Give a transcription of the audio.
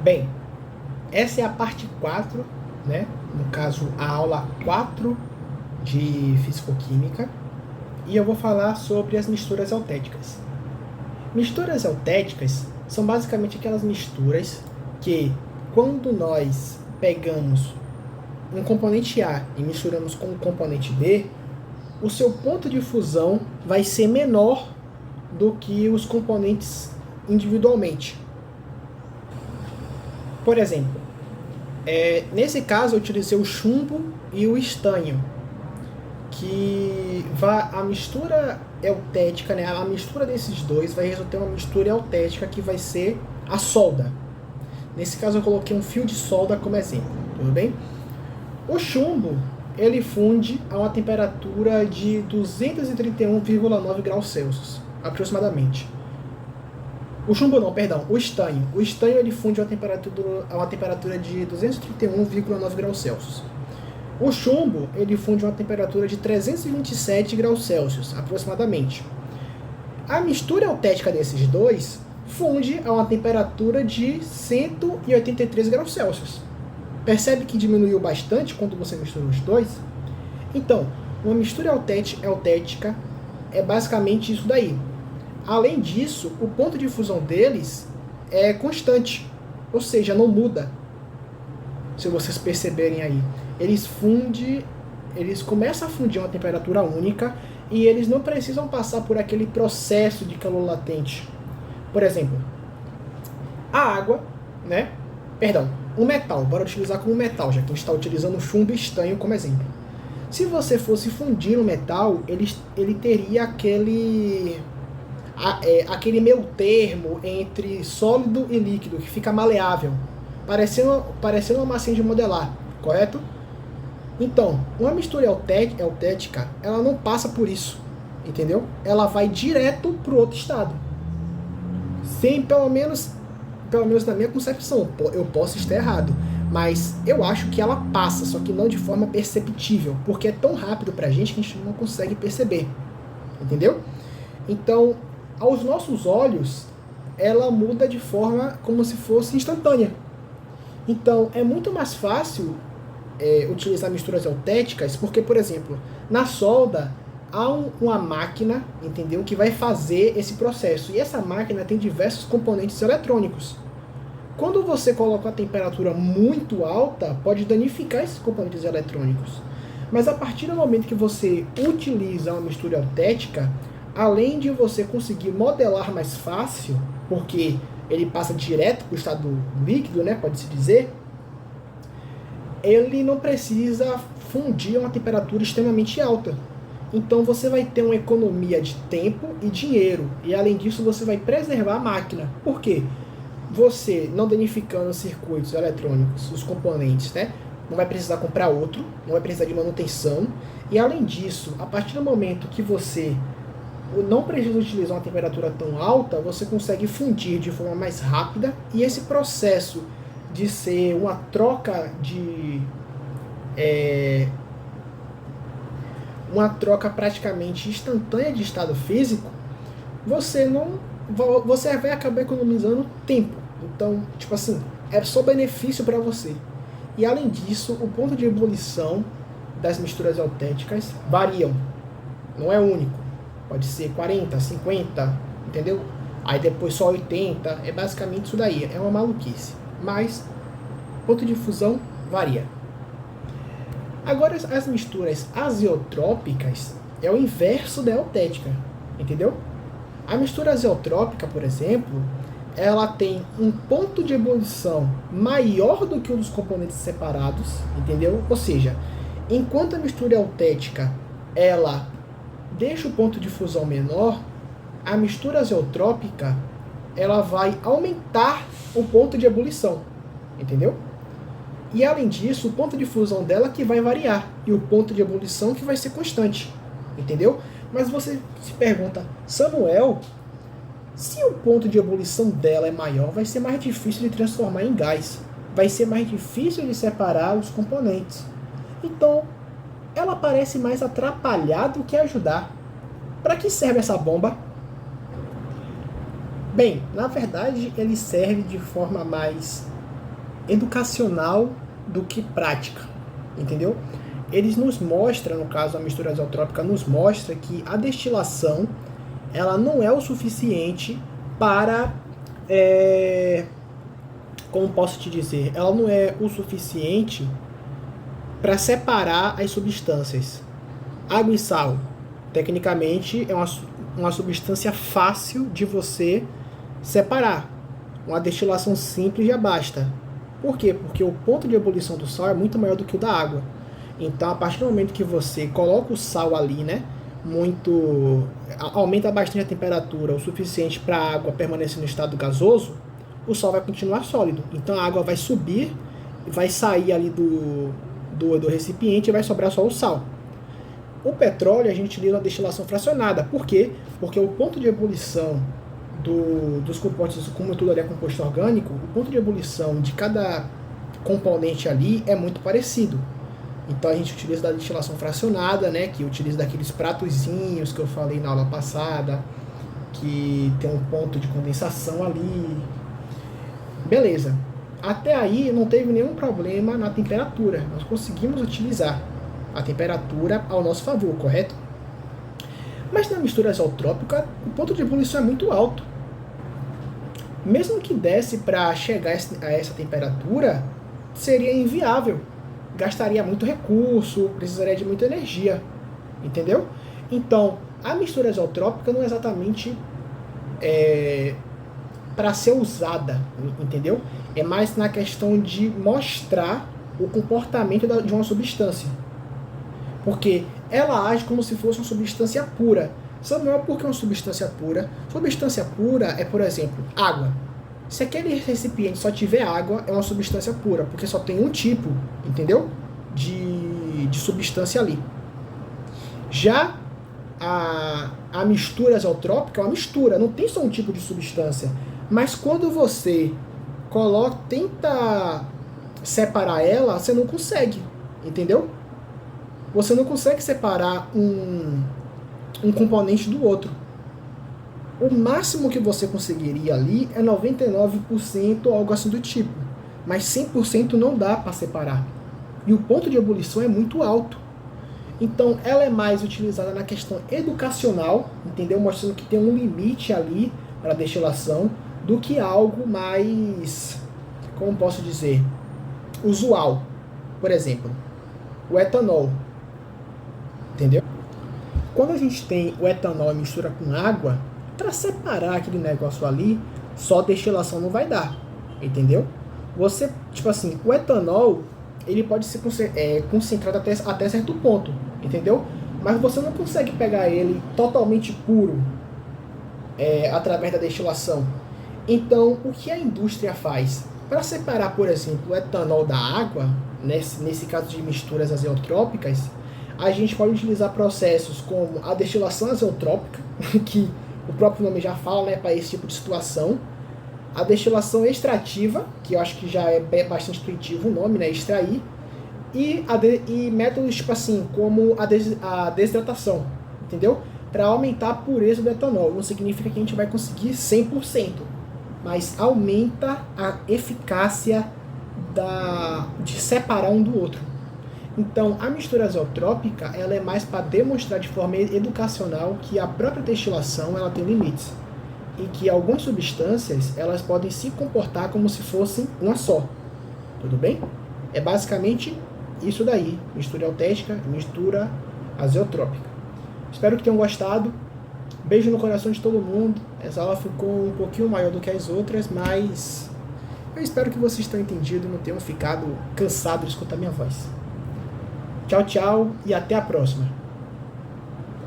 Bem, essa é a parte 4, né? No caso, a aula 4 de Fisicoquímica. E eu vou falar sobre as misturas altéticas. Misturas altéticas são basicamente aquelas misturas que, quando nós pegamos um componente A e misturamos com o componente B, o seu ponto de fusão vai ser menor do que os componentes individualmente. Por exemplo, nesse caso eu utilizei o chumbo e o estanho, que a mistura eutética, né, a mistura desses dois vai resultar em uma mistura eutética que vai ser a solda. Nesse caso eu coloquei um fio de solda como exemplo, tudo bem? O chumbo, ele funde a uma temperatura de 231,9 graus Celsius, aproximadamente. O chumbo não, perdão, o estanho. O estanho ele funde a uma temperatura de 231,9 graus Celsius. O chumbo ele funde a uma temperatura de 327 graus Celsius, aproximadamente. A mistura eutética desses dois funde a uma temperatura de 183 graus Celsius. Percebe que diminuiu bastante quando você mistura os dois? Então, uma mistura eutética é basicamente isso daí. Além disso, o ponto de fusão deles é constante, ou seja, não muda. Se vocês perceberem aí, eles começam a fundir a uma temperatura única e eles não precisam passar por aquele processo de calor latente. Por exemplo, a água, né? Perdão, o metal, bora utilizar como metal, já que a gente está utilizando chumbo e estanho como exemplo. Se você fosse fundir o metal, ele teria aquele meio termo entre sólido e líquido, que fica maleável, parecendo uma massinha de modelar, correto? Então, uma mistura eutética, ela não passa por isso, entendeu? Ela vai direto para o outro estado. Sem, pelo menos na minha concepção, eu posso estar errado, mas eu acho que ela passa, só que não de forma perceptível, porque é tão rápido pra gente que a gente não consegue perceber, entendeu? Então, aos nossos olhos, ela muda de forma como se fosse instantânea. Então, é muito mais fácil utilizar misturas eutéticas, porque, por exemplo, na solda, há uma máquina, entendeu, que vai fazer esse processo. E essa máquina tem diversos componentes eletrônicos. Quando você coloca a temperatura muito alta, pode danificar esses componentes eletrônicos. Mas a partir do momento que você utiliza uma mistura eutética, além de você conseguir modelar mais fácil, porque ele passa direto para o estado líquido, né, pode-se dizer, ele não precisa fundir a uma temperatura extremamente alta. Então você vai ter uma economia de tempo e dinheiro. E além disso você vai preservar a máquina. Por quê? Você não danificando os circuitos eletrônicos, os componentes, né? Não vai precisar comprar outro, não vai precisar de manutenção. E além disso, a partir do momento que você não precisa utilizar uma temperatura tão alta, você consegue fundir de forma mais rápida. E esse processo de ser uma troca uma troca praticamente instantânea de estado físico, você vai acabar economizando tempo. Então, tipo assim, é só benefício para você. E além disso, o ponto de ebulição das misturas eutéticas variam. Não é único. Pode ser 40, 50, entendeu? Aí depois só 80. É basicamente isso daí. É uma maluquice. Mas o ponto de fusão varia. Agora, as misturas azeotrópicas é o inverso da eutética, entendeu? A mistura azeotrópica, por exemplo, ela tem um ponto de ebulição maior do que o dos componentes separados, entendeu? Ou seja, enquanto a mistura eutética ela deixa o ponto de fusão menor, a mistura azeotrópica ela vai aumentar o ponto de ebulição, entendeu? E além disso, o ponto de fusão dela que vai variar e o ponto de ebulição que vai ser constante, entendeu? Mas você se pergunta, Samuel, se o ponto de ebulição dela é maior, vai ser mais difícil de transformar em gás, vai ser mais difícil de separar os componentes. Então, ela parece mais atrapalhar do que ajudar. Para que serve essa bomba? Bem, na verdade, ele serve de forma mais educacional do que prática, entendeu? Eles nos mostram, no caso a mistura azeotrópica nos mostra que a destilação ela não é o suficiente para, como posso te dizer, ela não é o suficiente para separar as substâncias. Água e sal, tecnicamente, é uma substância fácil de você separar. Uma destilação simples já basta. Por quê? Porque o ponto de ebulição do sal é muito maior do que o da água. Então, a partir do momento que você coloca o sal ali, né, aumenta bastante a temperatura, o suficiente para a água permanecer no estado gasoso, o sal vai continuar sólido. Então, a água vai subir, vai sair ali do recipiente e vai sobrar só o sal. O petróleo a gente utiliza a destilação fracionada. Por quê? Porque o ponto de ebulição dos compostos, como tudo ali é composto orgânico, o ponto de ebulição de cada componente ali é muito parecido. Então a gente utiliza da destilação fracionada, né, que utiliza daqueles pratozinhos que eu falei na aula passada, que tem um ponto de condensação ali. Beleza. Até aí não teve nenhum problema na temperatura. Nós conseguimos utilizar a temperatura ao nosso favor, correto? Mas na mistura azeotrópica, o ponto de ebulição é muito alto. Mesmo que desse para chegar a essa temperatura, seria inviável. Gastaria muito recurso, precisaria de muita energia, entendeu? Então, a mistura azeotrópica não é exatamente para ser usada, entendeu? É mais na questão de mostrar o comportamento de uma substância. Porque ela age como se fosse uma substância pura. Samuel, por que uma substância pura? Substância pura é, por exemplo, água. Se aquele recipiente só tiver água, é uma substância pura, porque só tem um tipo, entendeu? De substância ali. Já a mistura azeotrópica é uma mistura, não tem só um tipo de substância. Mas quando você tenta separar ela, você não consegue, entendeu? Você não consegue separar um componente do outro. O máximo que você conseguiria ali é 99% ou algo assim do tipo. Mas 100% não dá para separar. E o ponto de ebulição é muito alto. Então, ela é mais utilizada na questão educacional, entendeu? Mostrando que tem um limite ali para a destilação, do que algo mais, como posso dizer, usual. Por exemplo, o etanol. Entendeu? Quando a gente tem o etanol e mistura com água, para separar aquele negócio ali, só destilação não vai dar, entendeu? Você, tipo assim, o etanol, ele pode ser concentrado até certo ponto, entendeu? Mas você não consegue pegar ele totalmente puro através da destilação. Então, o que a indústria faz? Para separar, por exemplo, o etanol da água, nesse caso de misturas azeotrópicas, a gente pode utilizar processos como a destilação azeotrópica, que o próprio nome já fala, né, para esse tipo de situação. A destilação extrativa, que eu acho que já é bastante intuitivo o nome, né, extrair. E métodos tipo assim, como a desidratação, entendeu? Para aumentar a pureza do etanol. Não significa que a gente vai conseguir 100%, mas aumenta a eficácia de separar um do outro. Então, a mistura azeotrópica, ela é mais para demonstrar de forma educacional que a própria destilação ela tem limites e que algumas substâncias elas podem se comportar como se fossem uma só. Tudo bem? É basicamente isso daí, mistura altética e mistura azeotrópica. Espero que tenham gostado. Beijo no coração de todo mundo. Essa aula ficou um pouquinho maior do que as outras, mas eu espero que vocês tenham entendido e não tenham ficado cansados de escutar minha voz. Tchau, tchau e até a próxima.